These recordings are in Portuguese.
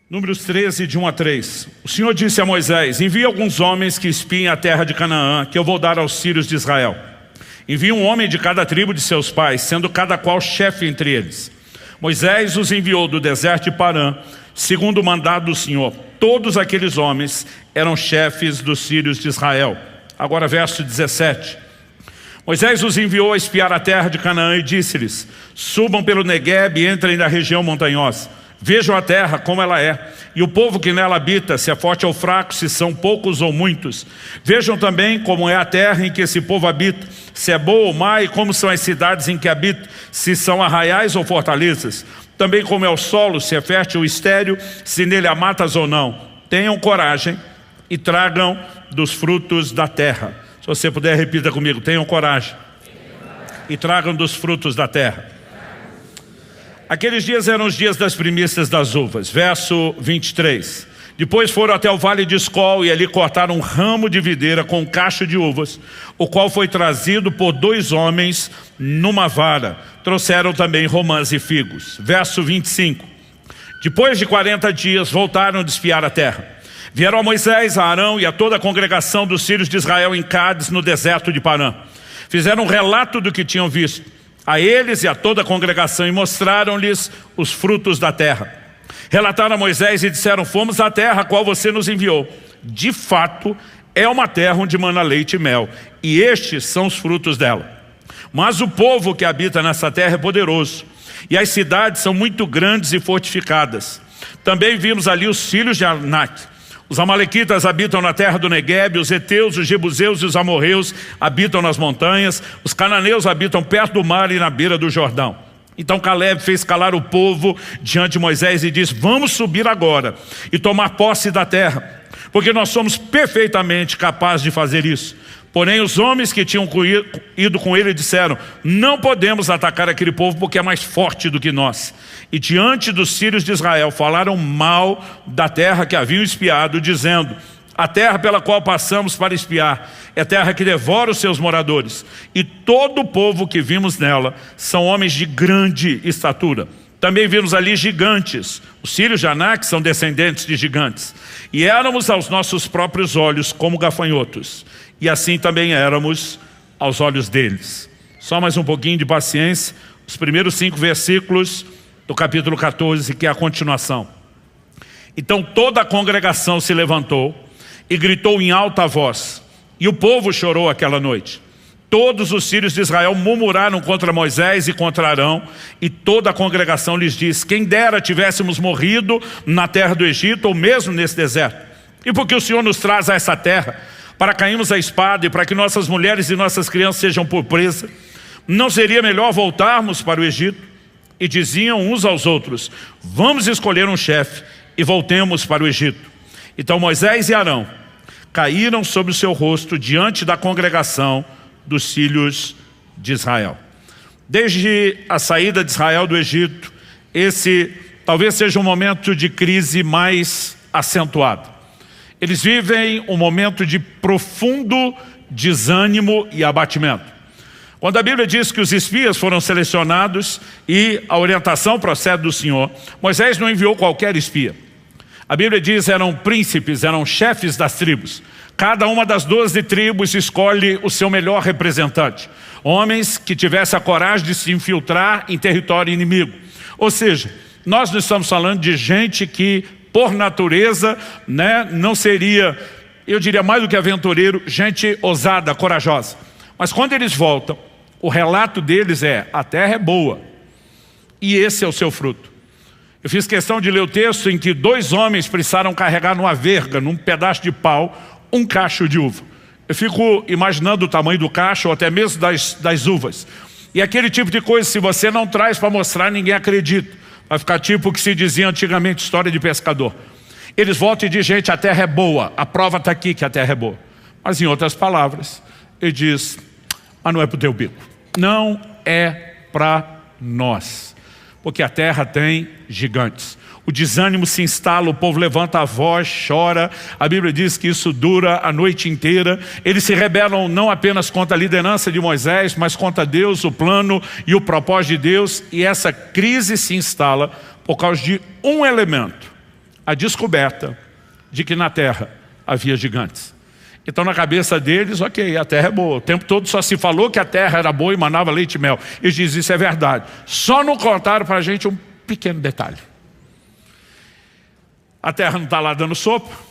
Números 13, de 1 a 3. O Senhor disse a Moisés: envie alguns homens que espiem a terra de Canaã, que eu vou dar aos filhos de Israel. Envie um homem de cada tribo de seus pais, sendo cada qual chefe entre eles. Moisés os enviou do deserto de Parã, segundo o mandado do Senhor. Todos aqueles homens eram chefes dos filhos de Israel. Agora verso 17. Moisés os enviou a espiar a terra de Canaã e disse-lhes: subam pelo Neguebe e entrem na região montanhosa. Vejam a terra como ela é, e o povo que nela habita, se é forte ou fraco, se são poucos ou muitos. Vejam também como é a terra em que esse povo habita, se é boa ou má, e como são as cidades em que habita, se são arraiais ou fortalezas. Também como é o solo, se é fértil ou estéril, se nele há matas ou não. Tenham coragem e tragam dos frutos da terra. Se você puder, repita comigo: tenham coragem e tragam dos frutos da terra. Aqueles dias eram os dias das primícias das uvas. Verso 23. Depois foram até o vale de Escol e ali cortaram um ramo de videira com um cacho de uvas, o qual foi trazido por 2 homens numa vara. Trouxeram também romãs e figos. Verso 25. Depois de 40 dias voltaram de espiar a terra. Vieram a Moisés, a Arão e a toda a congregação dos filhos de Israel em Cádiz, no deserto de Parã. Fizeram um relato do que tinham visto a eles e a toda a congregação, e mostraram-lhes os frutos da terra. Relataram a Moisés e disseram: fomos à terra a qual você nos enviou. De fato, é uma terra onde mana leite e mel, e estes são os frutos dela. Mas o povo que habita nessa terra é poderoso, e as cidades são muito grandes e fortificadas. Também vimos ali os filhos de Anak. Os amalequitas habitam na terra do Neguebe, os heteus, os jebuseus e os amorreus habitam nas montanhas, os cananeus habitam perto do mar e na beira do Jordão. Então Caleb fez calar o povo diante de Moisés e disse: vamos subir agora e tomar posse da terra, porque nós somos perfeitamente capazes de fazer isso. Porém os homens que tinham ido com ele disseram: não podemos atacar aquele povo porque é mais forte do que nós. E diante dos filhos de Israel falaram mal da terra que haviam espiado, dizendo: a terra pela qual passamos para espiar é terra que devora os seus moradores, e todo o povo que vimos nela são homens de grande estatura. Também vimos ali gigantes. Os filhos de Anak são descendentes de gigantes, e éramos aos nossos próprios olhos como gafanhotos, e assim também éramos aos olhos deles. Só mais um pouquinho de paciência. Os primeiros 5 versículos do capítulo 14, que é a continuação. Então toda a congregação se levantou e gritou em alta voz, e o povo chorou aquela noite. Todos os filhos de Israel murmuraram contra Moisés e contra Arão, e toda a congregação lhes disse: quem dera tivéssemos morrido na terra do Egito, ou mesmo nesse deserto. E porque o Senhor nos traz a essa terra para cairmos a espada e para que nossas mulheres e nossas crianças sejam por presa, não seria melhor voltarmos para o Egito? E diziam uns aos outros: vamos escolher um chefe e voltemos para o Egito. Então Moisés e Arão caíram sobre o seu rosto diante da congregação dos filhos de Israel. Desde a saída de Israel do Egito, esse talvez seja um momento de crise mais acentuado. Eles vivem um momento de profundo desânimo e abatimento. Quando a Bíblia diz que os espias foram selecionados e a orientação procede do Senhor, Moisés não enviou qualquer espia. A Bíblia diz eram príncipes, eram chefes das tribos. Cada uma das 12 tribos escolhe o seu melhor representante. Homens que tivessem a coragem de se infiltrar em território inimigo. Ou seja, nós não estamos falando de gente que, por natureza, não seria, eu diria mais do que aventureiro, gente ousada, corajosa. Mas quando eles voltam, o relato deles é: a terra é boa, e esse é o seu fruto. Eu fiz questão de ler o texto em que 2 homens precisaram carregar numa verga, num pedaço de pau, um cacho de uva. Eu fico imaginando o tamanho do cacho, ou até mesmo das uvas. E aquele tipo de coisa, se você não traz para mostrar, ninguém acredita. Vai ficar tipo o que se dizia antigamente, história de pescador. Eles voltam e dizem: gente, a terra é boa, a prova está aqui que a terra é boa. Mas em outras palavras, ele diz: mas não é para o teu bico, não é para nós, porque a terra tem gigantes. O desânimo se instala, o povo levanta a voz, chora. A Bíblia diz que isso dura a noite inteira. Eles se rebelam não apenas contra a liderança de Moisés, mas contra Deus, o plano e o propósito de Deus. E essa crise se instala por causa de um elemento: a descoberta de que na terra havia gigantes. Então na cabeça deles, ok, a terra é boa. O tempo todo só se falou que a terra era boa e manava leite e mel. Eles dizem, isso é verdade. Só não contaram para a gente um pequeno detalhe. A terra não está lá dando sopa.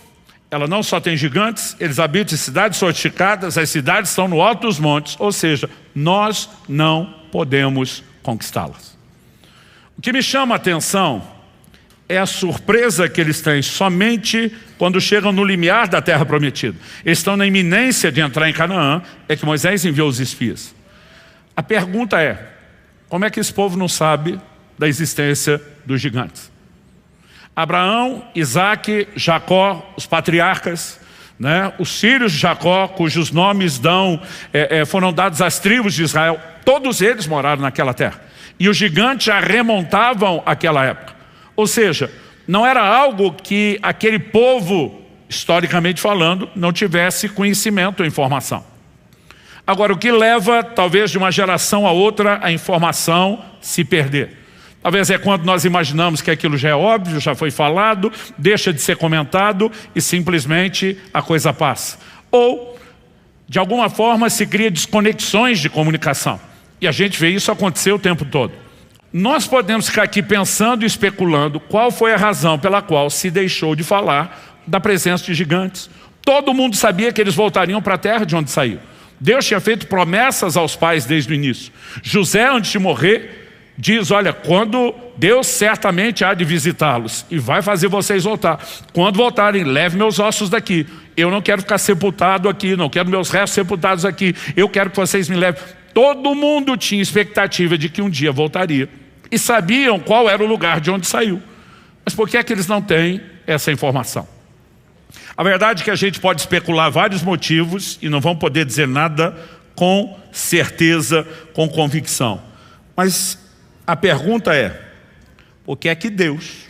Ela não só tem gigantes, eles habitam em cidades fortificadas, as cidades estão no alto dos montes, ou seja, nós não podemos conquistá-las. O que me chama a atenção é a surpresa que eles têm somente quando chegam no limiar da terra prometida. Eles estão na iminência de entrar em Canaã, é que Moisés enviou os espias. A pergunta é, como é que esse povo não sabe da existência dos gigantes? Abraão, Isaque, Jacó, os patriarcas, né, os filhos de Jacó, cujos nomes foram dados às tribos de Israel, todos eles moraram naquela terra. E os gigantes já remontavam aquela época. Ou seja, não era algo que aquele povo, historicamente falando, não tivesse conhecimento ou informação. Agora, o que leva, talvez, de uma geração a outra, a informação se perder? Talvez é quando nós imaginamos que aquilo já é óbvio, já foi falado, deixa de ser comentado e simplesmente a coisa passa. Ou, de alguma forma, se cria desconexões de comunicação. E a gente vê isso acontecer o tempo todo. Nós podemos ficar aqui pensando e especulando qual foi a razão pela qual se deixou de falar da presença de gigantes. Todo mundo sabia que eles voltariam para a terra de onde saiu. Deus tinha feito promessas aos pais desde o início. José, antes de morrer, diz, olha, quando Deus certamente há de visitá-los e vai fazer vocês voltar. Quando voltarem, leve meus ossos daqui. Eu não quero ficar sepultado aqui, não quero meus restos sepultados aqui. Eu quero que vocês me levem. Todo mundo tinha expectativa de que um dia voltaria. E sabiam qual era o lugar de onde saiu. Mas por que é que eles não têm essa informação? A verdade é que a gente pode especular vários motivos e não vão poder dizer nada com certeza, com convicção. Mas a pergunta é, por que é que Deus,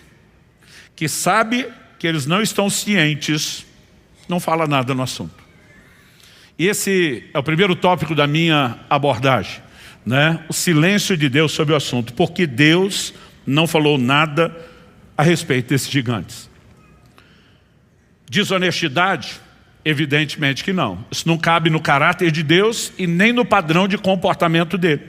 que sabe que eles não estão cientes, não fala nada no assunto? E esse é o primeiro tópico da minha abordagem, né? O silêncio de Deus sobre o assunto. Porque Deus não falou nada a respeito desses gigantes. Desonestidade? Evidentemente que não. Isso não cabe no caráter de Deus e nem no padrão de comportamento dele.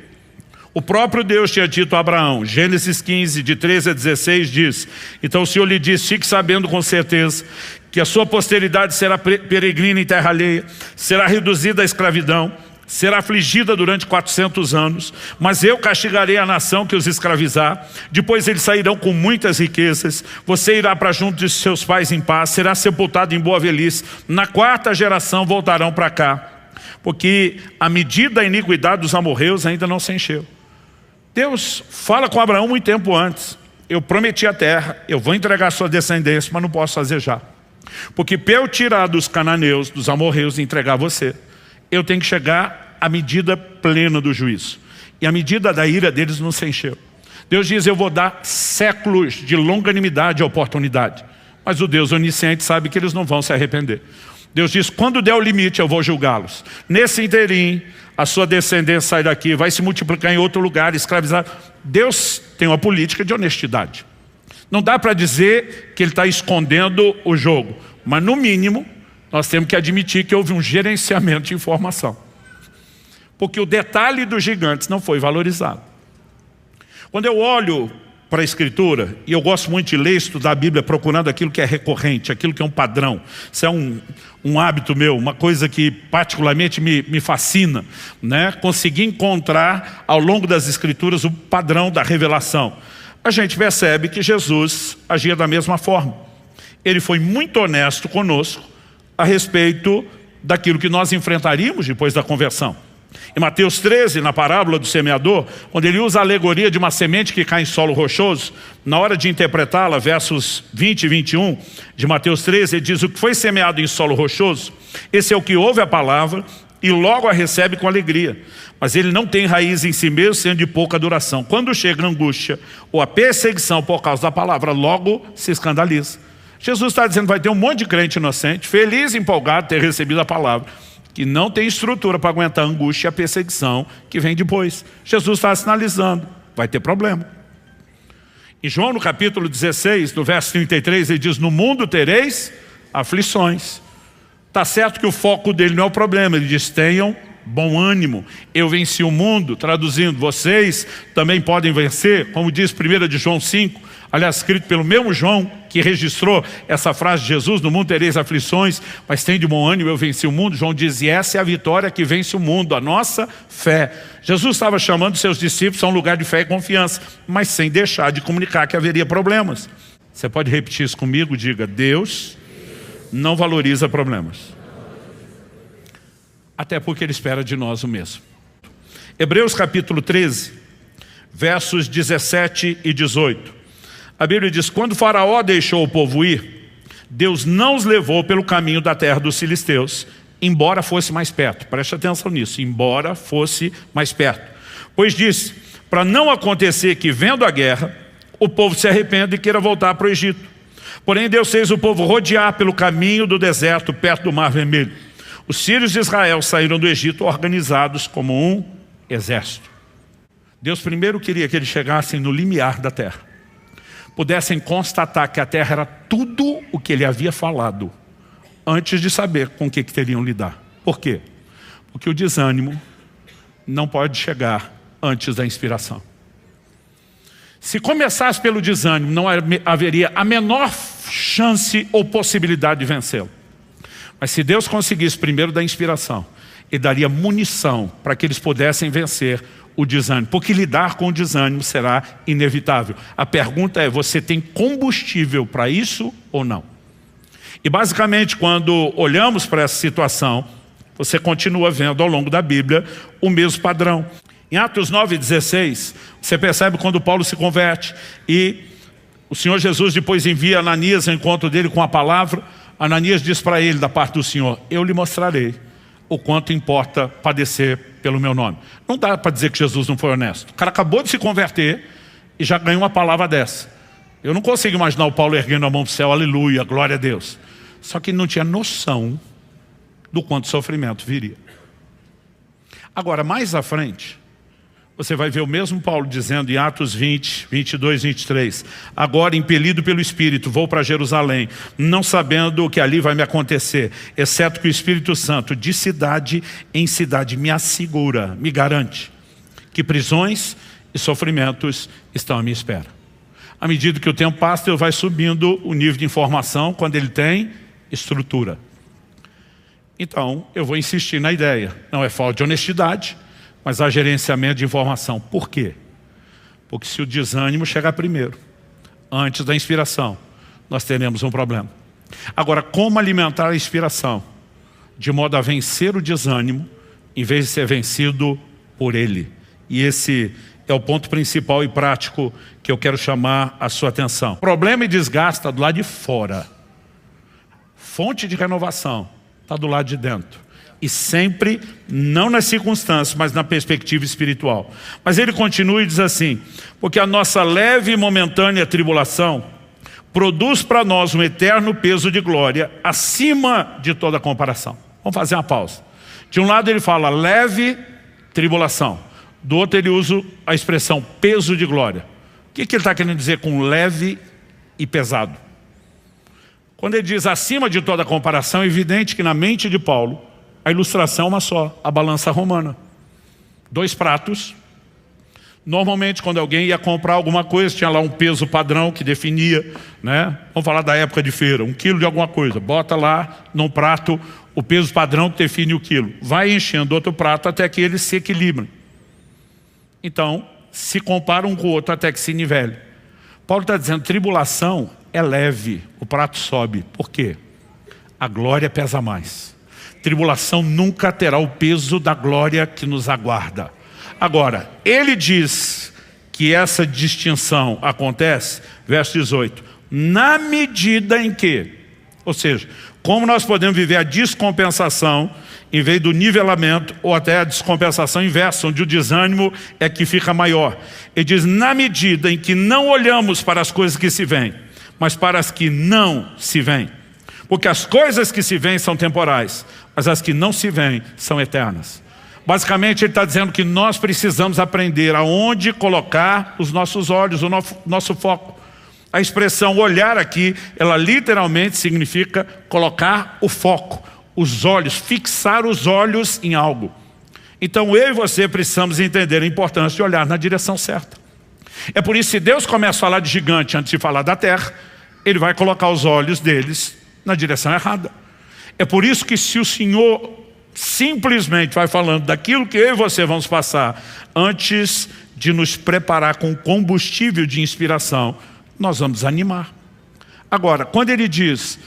O próprio Deus tinha dito a Abraão, Gênesis 15, de 13 a 16, diz, então o Senhor lhe disse, fique sabendo com certeza que a sua posteridade será peregrina em terra alheia, será reduzida à escravidão, será afligida durante 400 anos, mas eu castigarei a nação que os escravizar, depois eles sairão com muitas riquezas, você irá para junto de seus pais em paz, será sepultado em boa velhice, na 4ª geração voltarão para cá, porque a medida da iniquidade dos amorreus ainda não se encheu. Deus fala com Abraão muito tempo antes, eu prometi a terra, eu vou entregar a sua descendência, mas não posso fazer já. Porque para eu tirar dos cananeus, dos amorreus e entregar a você, eu tenho que chegar à medida plena do juízo. E a medida da ira deles não se encheu. Deus diz, eu vou dar séculos de longanimidade e oportunidade. Mas o Deus onisciente sabe que eles não vão se arrepender. Deus diz, quando der o limite eu vou julgá-los. Nesse interim, a sua descendência sai daqui, vai se multiplicar em outro lugar, escravizar. Deus tem uma política de honestidade. Não dá para dizer que ele está escondendo o jogo, mas no mínimo nós temos que admitir que houve um gerenciamento de informação. Porque o detalhe dos gigantes não foi valorizado. Quando eu olho para a Escritura, e eu gosto muito de ler e estudar a Bíblia procurando aquilo que é recorrente, aquilo que é um padrão. Isso é um hábito meu, uma coisa que particularmente me fascina, né? Conseguir encontrar ao longo das Escrituras o padrão da revelação. A gente percebe que Jesus agia da mesma forma. Ele foi muito honesto conosco a respeito daquilo que nós enfrentaríamos depois da conversão. Em Mateus 13, na parábola do semeador, onde ele usa a alegoria de uma semente que cai em solo rochoso, na hora de interpretá-la, versos 20 e 21 de Mateus 13, ele diz, o que foi semeado em solo rochoso, esse é o que ouve a palavra e logo a recebe com alegria. Mas ele não tem raiz em si mesmo, sendo de pouca duração. Quando chega a angústia ou a perseguição por causa da palavra, logo se escandaliza. Jesus está dizendo, vai ter um monte de crente inocente, feliz e empolgado de ter recebido a palavra, que não tem estrutura para aguentar a angústia e a perseguição que vem depois. Jesus está sinalizando, vai ter problema. Em João, no capítulo 16, no verso 33, ele diz: no mundo tereis aflições. Está certo que o foco dele não é o problema, ele diz: tenham bom ânimo, eu venci o mundo. Traduzindo, vocês também podem vencer, como diz 1 de João 5, aliás, escrito pelo mesmo João, que registrou essa frase de Jesus: no mundo tereis aflições, mas tem de bom ânimo, eu venci o mundo. João diz: e essa é a vitória que vence o mundo, a nossa fé. Jesus estava chamando seus discípulos a um lugar de fé e confiança, mas sem deixar de comunicar que haveria problemas. Você pode repetir isso comigo? Diga: Deus não valoriza problemas, até porque Ele espera de nós o mesmo. Hebreus capítulo 13, versos 17 e 18. A Bíblia diz: quando Faraó deixou o povo ir, Deus não os levou pelo caminho da terra dos filisteus, embora fosse mais perto. Preste atenção nisso: embora fosse mais perto. Pois disse, para não acontecer que, vendo a guerra, o povo se arrependa e queira voltar para o Egito. Porém Deus fez o povo rodear pelo caminho do deserto, perto do Mar Vermelho. Os sírios de Israel saíram do Egito organizados como um exército. Deus primeiro queria que eles chegassem no limiar da terra, pudessem constatar que a terra era tudo o que Ele havia falado, antes de saber com o que teriam lidar. Por quê? Porque o desânimo não pode chegar antes da inspiração. Se começasse pelo desânimo, não haveria a menor chance ou possibilidade de vencê-lo. Mas se Deus conseguisse primeiro da inspiração, Ele daria munição para que eles pudessem vencer o desânimo, porque lidar com o desânimo será inevitável. A pergunta é: você tem combustível para isso ou não? E basicamente, quando olhamos para essa situação, você continua vendo ao longo da Bíblia o mesmo padrão. Em Atos 9:16, você percebe quando Paulo se converte e o Senhor Jesus depois envia Ananias ao encontro dele com a palavra. Ananias diz para ele, da parte do Senhor: eu lhe mostrarei o quanto importa padecer pelo meu nome. Não dá para dizer que Jesus não foi honesto. O cara acabou de se converter e já ganhou uma palavra dessa. Eu não consigo imaginar o Paulo erguendo a mão para o céu: aleluia, glória a Deus. Só que ele não tinha noção do quanto sofrimento viria. Agora, mais à frente, você vai ver o mesmo Paulo dizendo em Atos 20, 22, 23. Agora, impelido pelo Espírito, vou para Jerusalém, não sabendo o que ali vai me acontecer, exceto que o Espírito Santo, de cidade em cidade, me assegura, me garante, que prisões e sofrimentos estão à minha espera. À medida que o tempo passa, Deus vai subindo o nível de informação quando Ele tem estrutura. Então, eu vou insistir na ideia. Não é falta de honestidade, mas há gerenciamento de informação. Por quê? Porque se o desânimo chegar primeiro, antes da inspiração, nós teremos um problema. Agora, como alimentar a inspiração? De modo a vencer o desânimo, em vez de ser vencido por ele. E esse é o ponto principal e prático que eu quero chamar a sua atenção. O problema e desgaste está do lado de fora. Fonte de renovação está do lado de dentro. E sempre, não nas circunstâncias, mas na perspectiva espiritual. Mas ele continua e diz assim: porque a nossa leve e momentânea tribulação produz para nós um eterno peso de glória acima de toda comparação. Vamos fazer uma pausa. De um lado ele fala leve tribulação, do outro ele usa a expressão peso de glória. O que ele está querendo dizer com leve e pesado? Quando ele diz acima de toda comparação, é evidente que na mente de Paulo a ilustração é uma só: a balança romana. 2 pratos. Normalmente, quando alguém ia comprar alguma coisa, tinha lá um peso padrão que definia, né? Vamos falar da época de feira, 1 quilo de alguma coisa. Bota lá num prato o peso padrão que define o quilo. Vai enchendo outro prato até que eles se equilibrem. Então, se compara um com o outro até que se nivele. Paulo está dizendo: tribulação é leve, o prato sobe. Por quê? A glória pesa mais. Tribulação nunca terá o peso da glória que nos aguarda. Agora, ele diz que essa distinção acontece, verso 18, na medida em que, ou seja, como nós podemos viver a descompensação em vez do nivelamento, ou até a descompensação inversa, onde o desânimo é que fica maior. Ele diz: na medida em que não olhamos para as coisas que se veem, mas para as que não se veem. Porque as coisas que se veem são temporais, mas as que não se veem são eternas. Basicamente ele está dizendo que nós precisamos aprender aonde colocar os nossos olhos, o nosso foco. A expressão olhar aqui, ela literalmente significa colocar o foco, os olhos, fixar os olhos em algo. Então eu e você precisamos entender a importância de olhar na direção certa. É por isso que se Deus começa a falar de gigante antes de falar da terra, Ele vai colocar os olhos deles na direção errada. É por isso que se o Senhor simplesmente vai falando daquilo que eu e você vamos passar antes de nos preparar com combustível de inspiração, nós vamos desanimar. Agora, quando Ele diz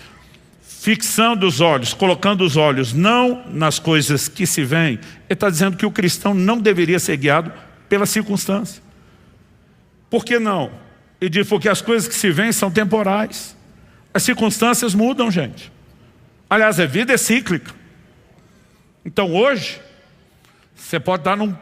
fixando os olhos, colocando os olhos não nas coisas que se veem, Ele está dizendo que o cristão não deveria ser guiado pela circunstância. Por que não? Ele diz porque as coisas que se veem são temporais. As circunstâncias mudam, gente. Aliás, a vida é cíclica. Então hoje, você pode estar num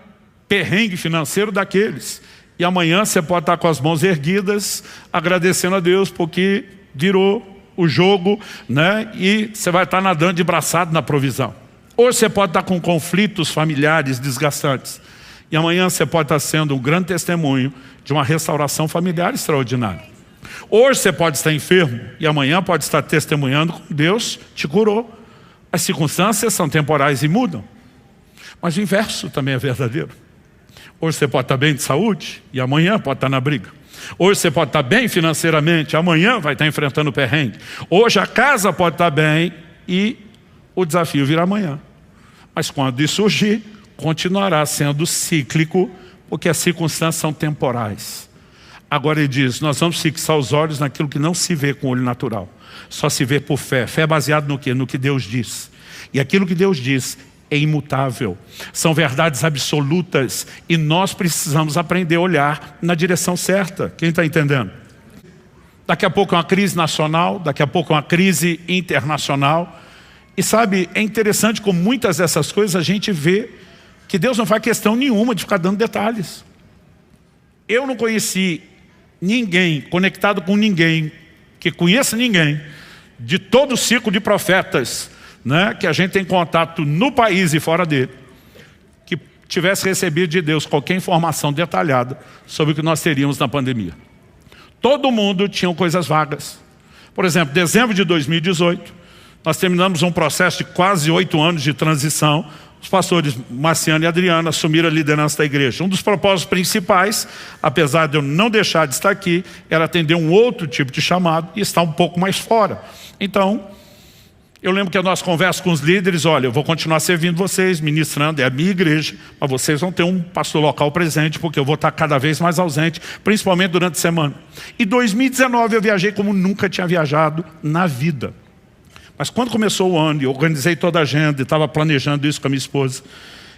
perrengue financeiro daqueles. E amanhã você pode estar com as mãos erguidas, agradecendo a Deus, porque virou o jogo, né? E você vai estar nadando de braçado na provisão. Hoje você pode estar com conflitos familiares desgastantes. E amanhã você pode estar sendo um grande testemunho de uma restauração familiar extraordinária. Hoje você pode estar enfermo e amanhã pode estar testemunhando que Deus te curou. As circunstâncias são temporais e mudam. Mas o inverso também é verdadeiro. Hoje você pode estar bem de saúde e amanhã pode estar na briga. Hoje você pode estar bem financeiramente, amanhã vai estar enfrentando o perrengue. Hoje a casa pode estar bem e o desafio virá amanhã. Mas quando isso surgir, continuará sendo cíclico, porque as circunstâncias são temporais. Agora ele diz, nós vamos fixar os olhos naquilo que não se vê com o olho natural. Só se vê por fé. Fé é baseada no quê? No que Deus diz. E aquilo que Deus diz é imutável. São verdades absolutas e nós precisamos aprender a olhar na direção certa. Quem está entendendo? Daqui a pouco é uma crise nacional, daqui a pouco é uma crise internacional. E sabe, é interessante como muitas dessas coisas a gente vê que Deus não faz questão nenhuma de ficar dando detalhes. Eu não conheci ninguém, conectado com ninguém, que conheça ninguém, de todo o ciclo de profetas, né, que a gente tem contato no país e fora dele, que tivesse recebido de Deus qualquer informação detalhada sobre o que nós teríamos na pandemia. Todo mundo tinha coisas vagas. Por exemplo, dezembro de 2018, nós terminamos um processo de quase 8 anos de transição. Os pastores Marciano e Adriana assumiram a liderança da igreja. Um dos propósitos principais, apesar de eu não deixar de estar aqui, era atender um outro tipo de chamado e estar um pouco mais fora. Então, eu lembro que a nossa conversa com os líderes, olha, eu vou continuar servindo vocês, ministrando, é a minha igreja, mas vocês vão ter um pastor local presente, porque eu vou estar cada vez mais ausente, principalmente durante a semana. Em 2019 eu viajei como nunca tinha viajado na vida. Mas quando começou o ano, eu organizei toda a agenda e estava planejando isso com a minha esposa,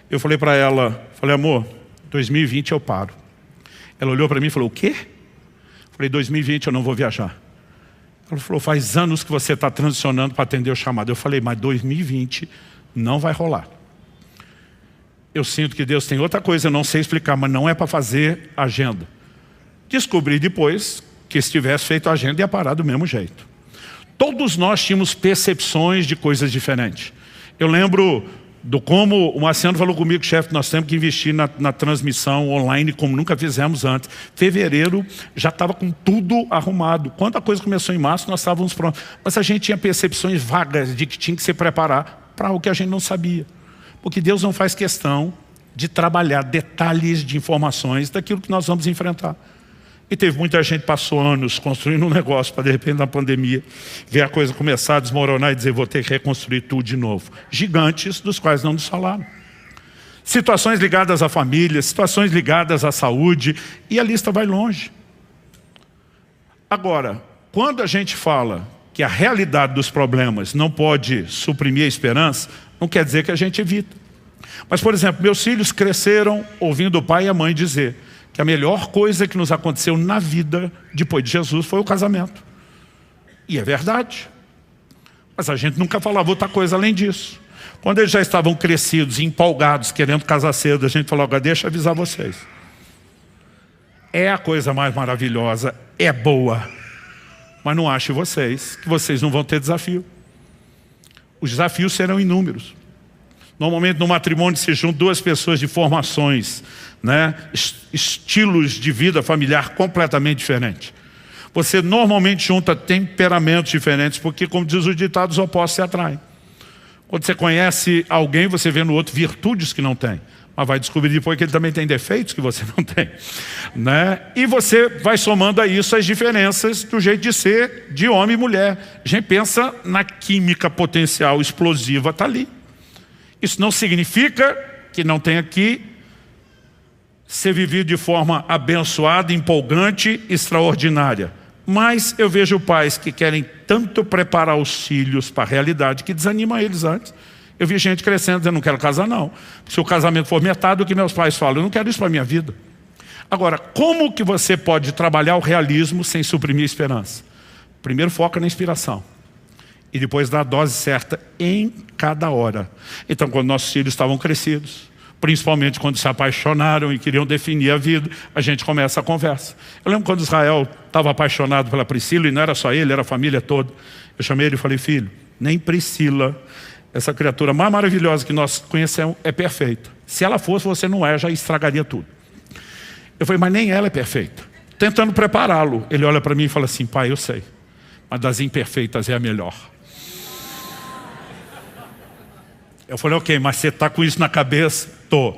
eu falei para ela, amor, 2020 eu paro. Ela olhou para mim e falou, o quê? Eu falei, 2020 eu não vou viajar. Ela falou, faz anos que você está transicionando para atender o chamado. Eu falei, mas 2020 não vai rolar. Eu sinto que Deus tem outra coisa, eu não sei explicar, mas não é para fazer agenda. Descobri depois que se tivesse feito a agenda ia parar do mesmo jeito. Todos nós tínhamos percepções de coisas diferentes. Eu lembro do como o Marciano falou comigo, chefe, nós temos que investir na transmissão online como nunca fizemos antes. Fevereiro já estava com tudo arrumado. Quando a coisa começou em março, nós estávamos prontos. Mas a gente tinha percepções vagas de que tinha que se preparar para o que a gente não sabia. Porque Deus não faz questão de trabalhar detalhes de informações daquilo que nós vamos enfrentar. E teve muita gente que passou anos construindo um negócio para de repente na pandemia ver a coisa começar a desmoronar e dizer vou ter que reconstruir tudo de novo. Gigantes dos quais não nos falaram. Situações ligadas à família, situações ligadas à saúde e a lista vai longe. Agora, quando a gente fala que a realidade dos problemas não pode suprimir a esperança, não quer dizer que a gente evita. Mas, por exemplo, meus filhos cresceram ouvindo o pai e a mãe dizer que a melhor coisa que nos aconteceu na vida depois de Jesus foi o casamento. E é verdade. Mas a gente nunca falava outra coisa além disso. Quando eles já estavam crescidos, empolgados, querendo casar cedo, a gente falou, agora deixa eu avisar vocês. É a coisa mais maravilhosa, é boa. Mas não ache vocês que vocês não vão ter desafio. Os desafios serão inúmeros. Normalmente no matrimônio se juntam duas pessoas de formações, né? Estilos de vida familiar completamente diferentes. Você normalmente junta temperamentos diferentes, porque, como diz o ditado, os opostos se atraem. Quando você conhece alguém, você vê no outro virtudes que não tem. Mas vai descobrir depois que ele também tem defeitos que você não tem, né? E você vai somando a isso as diferenças do jeito de ser de homem e mulher. A gente pensa na química potencial explosiva, está ali. Isso não significa que não tenha que ser vivido de forma abençoada, empolgante, extraordinária. Mas eu vejo pais que querem tanto preparar os filhos para a realidade que desanima eles antes. Eu vi gente crescendo dizendo, não quero casar não. Se o casamento for metade do que meus pais falam, eu não quero isso para a minha vida. Agora, como que você pode trabalhar o realismo sem suprimir a esperança? Primeiro foca na inspiração. E depois dá a dose certa em cada hora. Então, quando nossos filhos estavam crescidos, principalmente quando se apaixonaram e queriam definir a vida, a gente começa a conversa. Eu lembro quando Israel estava apaixonado pela Priscila, e não era só ele, era a família toda. Eu chamei ele e falei, filho, nem Priscila, essa criatura mais maravilhosa que nós conhecemos, é perfeita. Se ela fosse, você não é, já estragaria tudo. Eu falei, mas nem ela é perfeita. Tentando prepará-lo, ele olha para mim e fala assim, pai, eu sei, mas das imperfeitas é a melhor. Eu falei, ok, mas você está com isso na cabeça? Tô.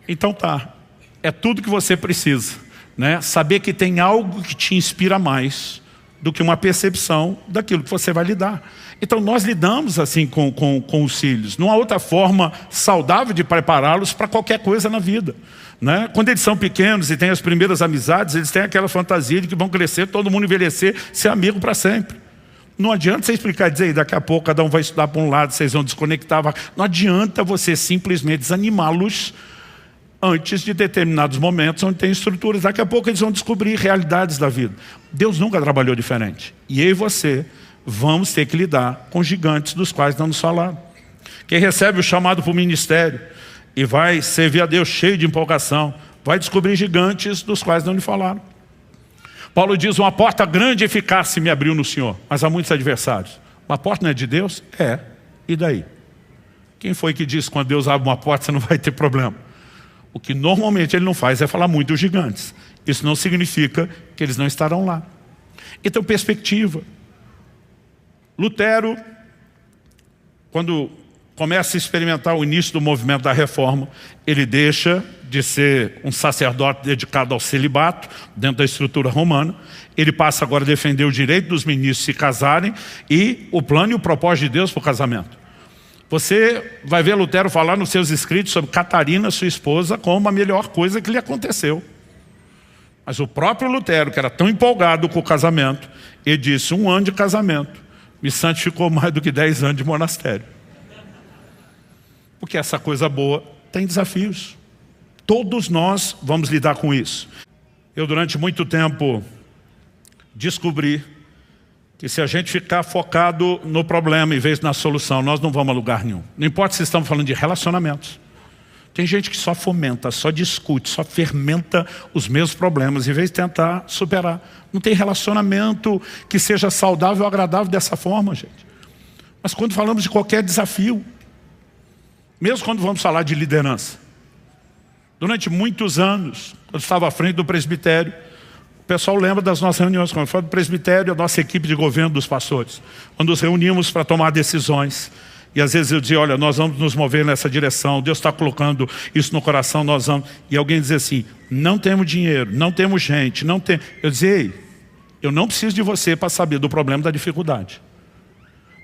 Então tá, é tudo que você precisa, né? Saber que tem algo que te inspira mais do que uma percepção daquilo que você vai lidar. Então nós lidamos assim com os filhos. Não há outra forma saudável de prepará-los para qualquer coisa na vida, né? Quando eles são pequenos e têm as primeiras amizades, eles têm aquela fantasia de que vão crescer, todo mundo envelhecer, ser amigo para sempre. Não adianta você explicar e dizer, daqui a pouco cada um vai estudar para um lado, vocês vão desconectar. Não adianta você simplesmente desanimá-los antes de determinados momentos onde tem estruturas. Daqui a pouco eles vão descobrir realidades da vida. Deus nunca trabalhou diferente. E eu e você vamos ter que lidar com gigantes dos quais não nos falaram. Quem recebe o chamado para o ministério e vai servir a Deus cheio de empolgação, vai descobrir gigantes dos quais não lhe falaram. Paulo diz, uma porta grande e eficaz se me abriu no Senhor, mas há muitos adversários. Uma porta não é de Deus? É. E daí? Quem foi que disse que quando Deus abre uma porta você não vai ter problema? O que normalmente ele não faz é falar muito dos gigantes. Isso não significa que eles não estarão lá. Então, perspectiva. Lutero, quando começa a experimentar o início do movimento da reforma, ele deixa de ser um sacerdote dedicado ao celibato, dentro da estrutura romana. Ele passa agora a defender o direito dos ministros se casarem e o plano e o propósito de Deus para o casamento. Você vai ver Lutero falar nos seus escritos sobre Catarina, sua esposa, como a melhor coisa que lhe aconteceu. Mas o próprio Lutero, que era tão empolgado com o casamento, ele disse, 1 ano de casamento me santificou mais do que 10 anos de monastério. Porque essa coisa boa tem desafios. Todos nós vamos lidar com isso. Eu, durante muito tempo, descobri que se a gente ficar focado no problema em vez na solução, nós não vamos a lugar nenhum. Não importa se estamos falando de relacionamentos. Tem gente que só fomenta, só discute, só fermenta os mesmos problemas, em vez de tentar superar. Não tem relacionamento que seja saudável ou agradável dessa forma, gente. Mas quando falamos de qualquer desafio, mesmo quando vamos falar de liderança, durante muitos anos, quando estava à frente do presbitério, o pessoal lembra das nossas reuniões, quando foi do presbitério, a nossa equipe de governo dos pastores, quando nos reunimos para tomar decisões. E às vezes eu dizia, olha, nós vamos nos mover nessa direção, Deus está colocando isso no coração, nós vamos. E alguém dizia assim, não temos dinheiro, não temos gente, não tem. Eu dizia, ei, eu não preciso de você para saber do problema da dificuldade.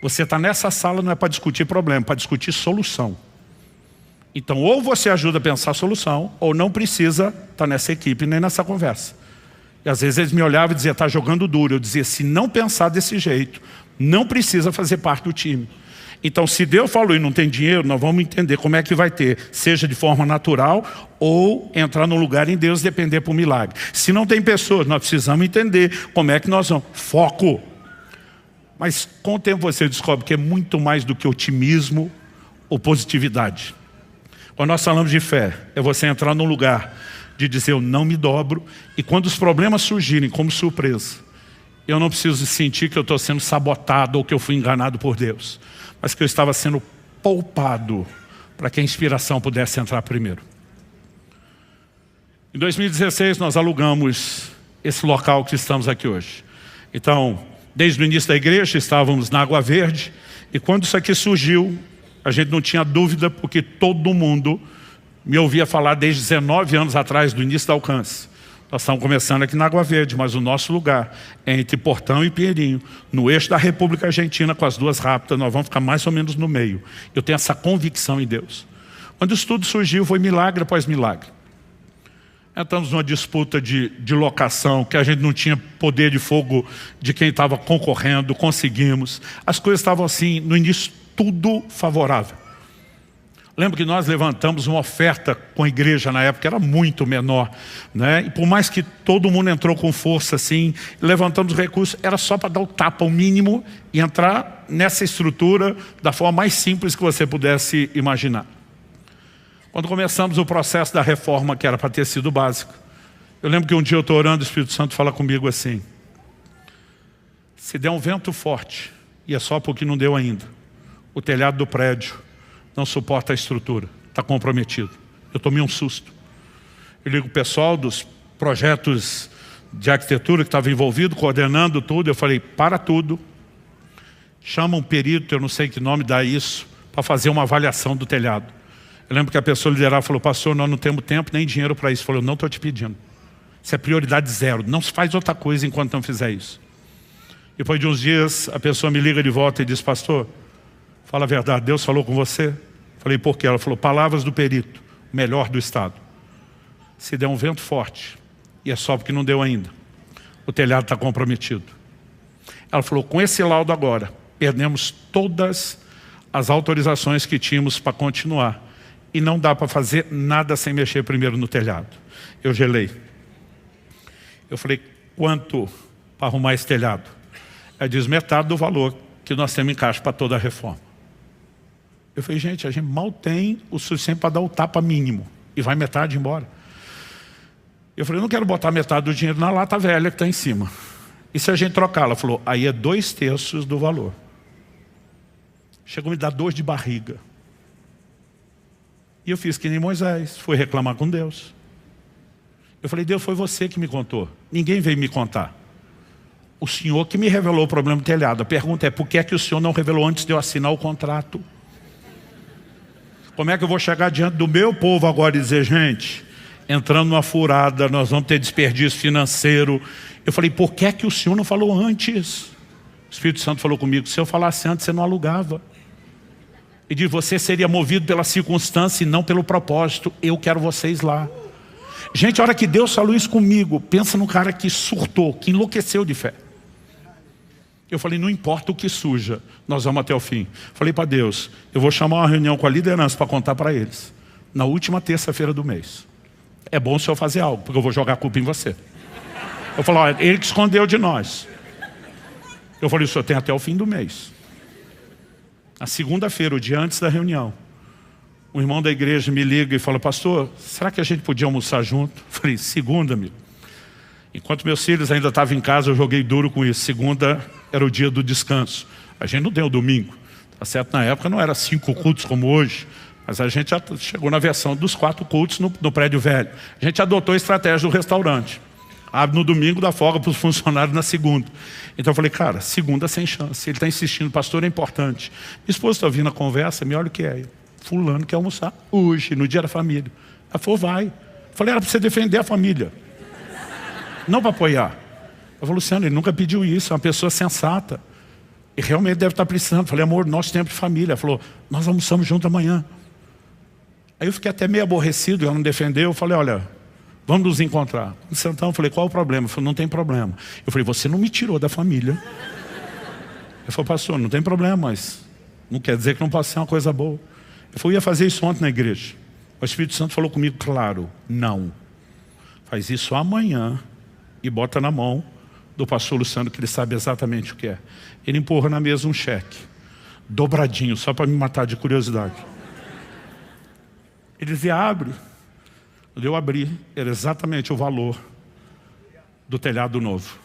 Você está nessa sala não é para discutir problema, é para discutir solução. Então, ou você ajuda a pensar a solução, ou não precisa estar nessa equipe nem nessa conversa. E às vezes eles me olhavam e diziam, está jogando duro. Eu dizia, se não pensar desse jeito, não precisa fazer parte do time. Então, se Deus falou e não tem dinheiro, nós vamos entender como é que vai ter, seja de forma natural ou entrar no lugar em Deus e depender por milagre. Se não tem pessoas, nós precisamos entender como é que nós vamos. Foco. Mas com o tempo você descobre que é muito mais do que otimismo ou positividade. Quando nós falamos de fé, é você entrar num lugar de dizer, eu não me dobro, e quando os problemas surgirem como surpresa, eu não preciso sentir que eu estou sendo sabotado ou que eu fui enganado por Deus, mas que eu estava sendo poupado para que a inspiração pudesse entrar primeiro. Em 2016 nós alugamos esse local que estamos aqui hoje. Então, desde o início da igreja estávamos na Água Verde, e quando isso aqui surgiu, a gente não tinha dúvida, porque todo mundo me ouvia falar desde 19 anos atrás, do início do Alcance. Nós estamos começando aqui na Água Verde, mas o nosso lugar é entre Portão e Pinheirinho, no eixo da República Argentina, com as duas rápidas, nós vamos ficar mais ou menos no meio. Eu tenho essa convicção em Deus. Quando isso tudo surgiu, foi milagre após milagre. Entramos numa disputa de locação, que a gente não tinha poder de fogo de quem estava concorrendo, conseguimos. As coisas estavam assim, no início, tudo favorável. Lembro que nós levantamos uma oferta com a igreja na época, era muito menor, né? E por mais que todo mundo entrou com força assim, levantamos recursos, era só para dar o tapa, o mínimo, e entrar nessa estrutura da forma mais simples que você pudesse imaginar. Quando começamos o processo da reforma, que era para ter sido básico, eu lembro que um dia eu estou orando, o Espírito Santo fala comigo assim: se der um vento forte, e é só porque não deu ainda, o telhado do prédio não suporta a estrutura, está comprometido. Eu tomei um susto. Eu ligo o pessoal dos projetos de arquitetura que estava envolvido, coordenando tudo, eu falei, para tudo, chama um perito, eu não sei que nome dá isso, para fazer uma avaliação do telhado. Eu lembro que a pessoa liderava falou, pastor, nós não temos tempo nem dinheiro para isso. Eu falei, eu não estou te pedindo. Isso é prioridade zero. Não se faz outra coisa enquanto não fizer isso. Depois de uns dias, a pessoa me liga de volta e diz, pastor, fala a verdade, Deus falou com você? Eu falei, por quê? Ela falou, palavras do perito, melhor do estado. Se der um vento forte, e é só porque não deu ainda, o telhado está comprometido. Ela falou, com esse laudo agora, perdemos todas as autorizações que tínhamos para continuar. E não dá para fazer nada sem mexer primeiro no telhado. Eu gelei. Eu falei, quanto para arrumar esse telhado? Ela diz, metade do valor que nós temos em caixa para toda a reforma. Eu falei, gente, a gente mal tem o suficiente para dar o tapa mínimo. E vai metade embora. Eu falei, eu não quero botar metade do dinheiro na lata velha que está em cima. E se a gente trocar? Ela falou, aí é 2/3 do valor. Chegou a me dar dor de barriga. E eu fiz que nem Moisés, fui reclamar com Deus. Eu falei, Deus, foi você que me contou. Ninguém veio me contar. O Senhor que me revelou o problema do telhado. A pergunta é, por que é que o Senhor não revelou antes de eu assinar o contrato? Como é que eu vou chegar diante do meu povo agora e dizer, gente, entrando numa furada, nós vamos ter desperdício financeiro. Eu falei, por que é que o Senhor não falou antes? O Espírito Santo falou comigo, se eu falasse antes, você não alugava. E de você seria movido pela circunstância e não pelo propósito. Eu quero vocês lá. Gente, a hora que Deus falou isso comigo, pensa num cara que surtou, que enlouqueceu de fé. Eu falei, não importa o que suja, nós vamos até o fim. Falei para Deus, eu vou chamar uma reunião com a liderança para contar para eles. Na última terça-feira do mês. É bom o senhor fazer algo, porque eu vou jogar a culpa em você. Eu falei, olha, ele que escondeu de nós. Eu falei, o senhor tem até o fim do mês. Na segunda-feira, o dia antes da reunião, o irmão da igreja me liga e fala, pastor, será que a gente podia almoçar junto? Eu falei, segunda, amigo. Enquanto meus filhos ainda estavam em casa, eu joguei duro com isso. Segunda era o dia do descanso. A gente não deu domingo. Tá certo? Na época não era 5 cultos como hoje, mas a gente já chegou na versão dos 4 cultos no prédio velho. A gente adotou a estratégia do restaurante. Abre no domingo, dá folga para os funcionários na segunda. Então eu falei, cara, segunda sem chance. Ele está insistindo, pastor, é importante. Minha esposa está ouvindo a conversa, me olha o que é. Fulano quer almoçar hoje, no dia da família. Ela falou, vai. Eu falei, era para você defender a família. Não para apoiar. Eu falei, Luciano, ele nunca pediu isso, é uma pessoa sensata. E realmente deve estar precisando. Eu falei, amor, nosso tempo de família. Ela falou, nós almoçamos junto amanhã. Aí eu fiquei até meio aborrecido, ela não defendeu. Eu falei, olha, vamos nos encontrar. Então eu falei, qual o problema? Ele falou, não tem problema. Eu falei, você não me tirou da família. Ele falou, pastor, não tem problema, mas não quer dizer que não possa ser uma coisa boa. Eu falei, eu ia fazer isso ontem na igreja. O Espírito Santo falou comigo, claro, não. Faz isso amanhã e bota na mão do pastor Luciano, que ele sabe exatamente o que é. Ele empurra na mesa um cheque, dobradinho, só para me matar de curiosidade. Ele dizia, abre. Quando eu abri, era exatamente o valor do telhado novo.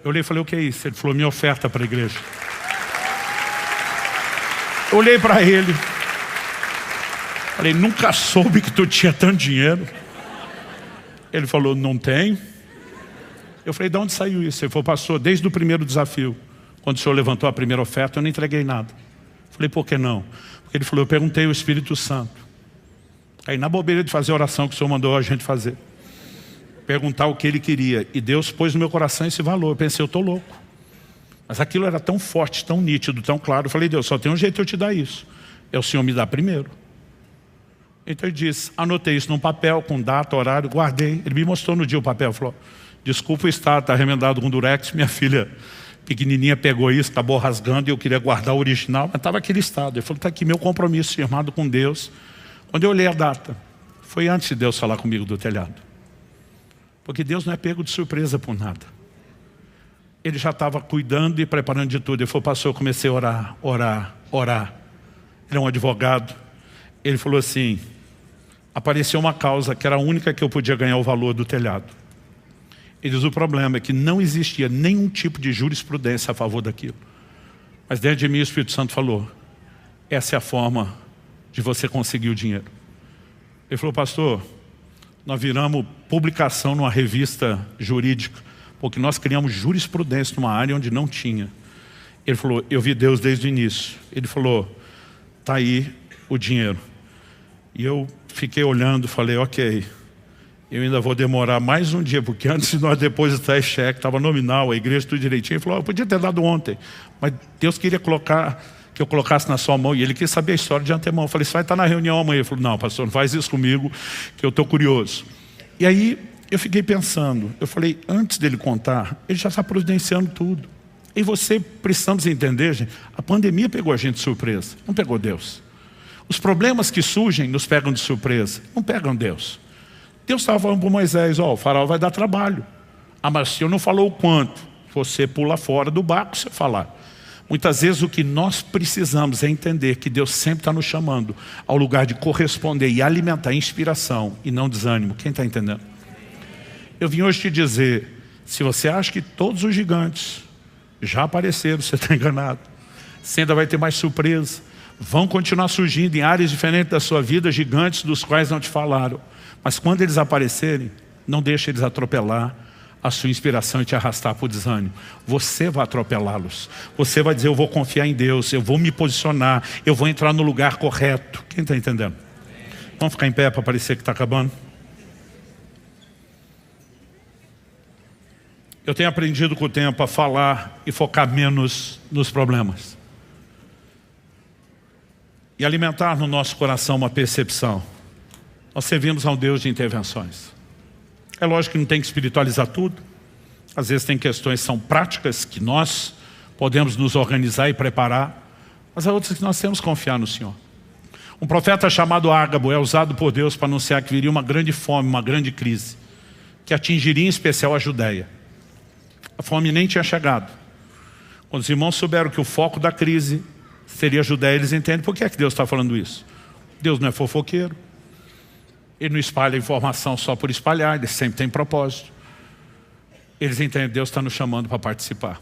Eu olhei e falei, o que é isso? Ele falou, minha oferta para a igreja. Eu olhei para ele. Falei, nunca soube que tu tinha tanto dinheiro. Ele falou, não tem. Eu falei, de onde saiu isso? Ele falou, pastor, desde o primeiro desafio, quando o senhor levantou a primeira oferta, eu não entreguei nada. Falei, por que não? Porque ele falou, eu perguntei ao Espírito Santo. Aí na bobeira de fazer a oração que o senhor mandou a gente fazer, perguntar o que ele queria, e Deus pôs no meu coração esse valor. Eu pensei, eu estou louco. Mas aquilo era tão forte, tão nítido, tão claro. Eu falei, Deus, só tem um jeito de eu te dar isso. É o senhor me dar primeiro. Então ele disse, anotei isso num papel, com data, horário, guardei. Ele me mostrou no dia o papel, falou, desculpa o estado, está remendado com durex, minha filha pequenininha pegou isso, acabou rasgando, e eu queria guardar o original, mas estava aquele estado. Ele falou, está aqui meu compromisso firmado com Deus. Quando eu olhei a data, foi antes de Deus falar comigo do telhado. Porque Deus não é pego de surpresa por nada. Ele já estava cuidando e preparando de tudo. Ele falou, pastor, eu comecei a orar. Ele é um advogado. Ele falou assim, apareceu uma causa que era a única que eu podia ganhar o valor do telhado. Ele diz, o problema é que não existia nenhum tipo de jurisprudência a favor daquilo. Mas dentro de mim o Espírito Santo falou, essa é a forma de você conseguir o dinheiro. Ele falou, pastor, nós viramos publicação numa revista jurídica, porque nós criamos jurisprudência numa área onde não tinha. Ele falou, eu vi Deus desde o início. Ele falou, está aí o dinheiro. E eu fiquei olhando, falei, ok, eu ainda vou demorar mais um dia, porque antes de nós depositar esse cheque, estava nominal, a igreja tudo direitinho. Ele falou, eu podia ter dado ontem, mas Deus queria que eu colocasse na sua mão, e ele queria saber a história de antemão. Eu falei, você vai estar na reunião amanhã. Ele falou, não, pastor, não faz isso comigo, que eu estou curioso. E aí eu fiquei pensando, eu falei, antes dele contar, ele já está providenciando tudo. E você, precisamos entender, gente, a pandemia pegou a gente de surpresa, não pegou Deus. Os problemas que surgem nos pegam de surpresa, não pegam Deus. Deus estava falando para Moisés, ó, o faraó vai dar trabalho. Ah, mas o senhor não falou o quanto. Você pula fora do barco se eu falar. Muitas vezes o que nós precisamos é entender que Deus sempre está nos chamando ao lugar de corresponder e alimentar inspiração e não desânimo. Quem está entendendo? Eu vim hoje te dizer, se você acha que todos os gigantes já apareceram, você está enganado. Você ainda vai ter mais surpresa. Vão continuar surgindo em áreas diferentes da sua vida, gigantes dos quais não te falaram. Mas quando eles aparecerem, não deixe eles atropelar a sua inspiração e te arrastar para o desânimo. Você vai atropelá-los. Você vai dizer, eu vou confiar em Deus, eu vou me posicionar, eu vou entrar no lugar correto. Quem está entendendo? Vamos ficar em pé para parecer que está acabando? Eu tenho aprendido com o tempo a falar e focar menos nos problemas. E alimentar no nosso coração uma percepção. Nós servimos a um Deus de intervenções. É lógico que não tem que espiritualizar tudo. Às vezes tem questões que são práticas, que nós podemos nos organizar e preparar. Mas há outras que nós temos que confiar no Senhor. Um profeta chamado Ágabo é usado por Deus para anunciar que viria uma grande fome, uma grande crise, que atingiria em especial a Judeia. A fome nem tinha chegado. Quando os irmãos souberam que o foco da crise seria a Judeia, eles entendem por que é que Deus está falando isso. Deus não é fofoqueiro. Ele não espalha informação só por espalhar, ele sempre tem propósito. Eles entendem que Deus está nos chamando para participar.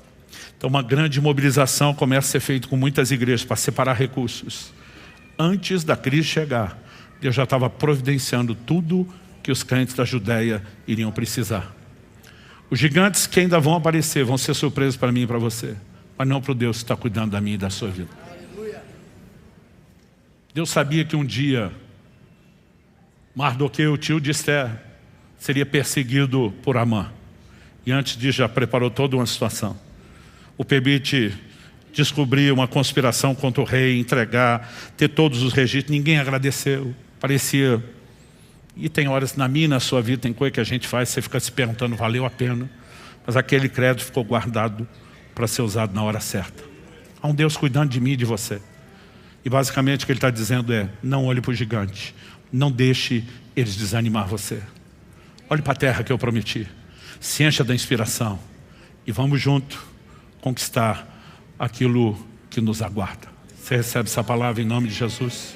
Então uma grande mobilização começa a ser feita com muitas igrejas para separar recursos. Antes da crise chegar, Deus já estava providenciando tudo que os crentes da Judeia iriam precisar. Os gigantes que ainda vão aparecer vão ser surpresas para mim e para você, mas não para o Deus que está cuidando da minha e da sua vida. Deus sabia que um dia Mardoqueu, o tio de Esther, seria perseguido por Amã. E antes disso já preparou toda uma situação. O permite descobrir uma conspiração contra o rei, entregar, ter todos os registros. Ninguém agradeceu. Parecia... E tem horas na minha e na sua vida, tem coisa que a gente faz, você fica se perguntando, valeu a pena. Mas aquele crédito ficou guardado para ser usado na hora certa. Há um Deus cuidando de mim e de você. E basicamente o que ele está dizendo é, não olhe para o gigante. Não deixe eles desanimar você. Olhe para a terra que eu prometi. Se encha da inspiração. E vamos junto conquistar aquilo que nos aguarda. Você recebe essa palavra em nome de Jesus?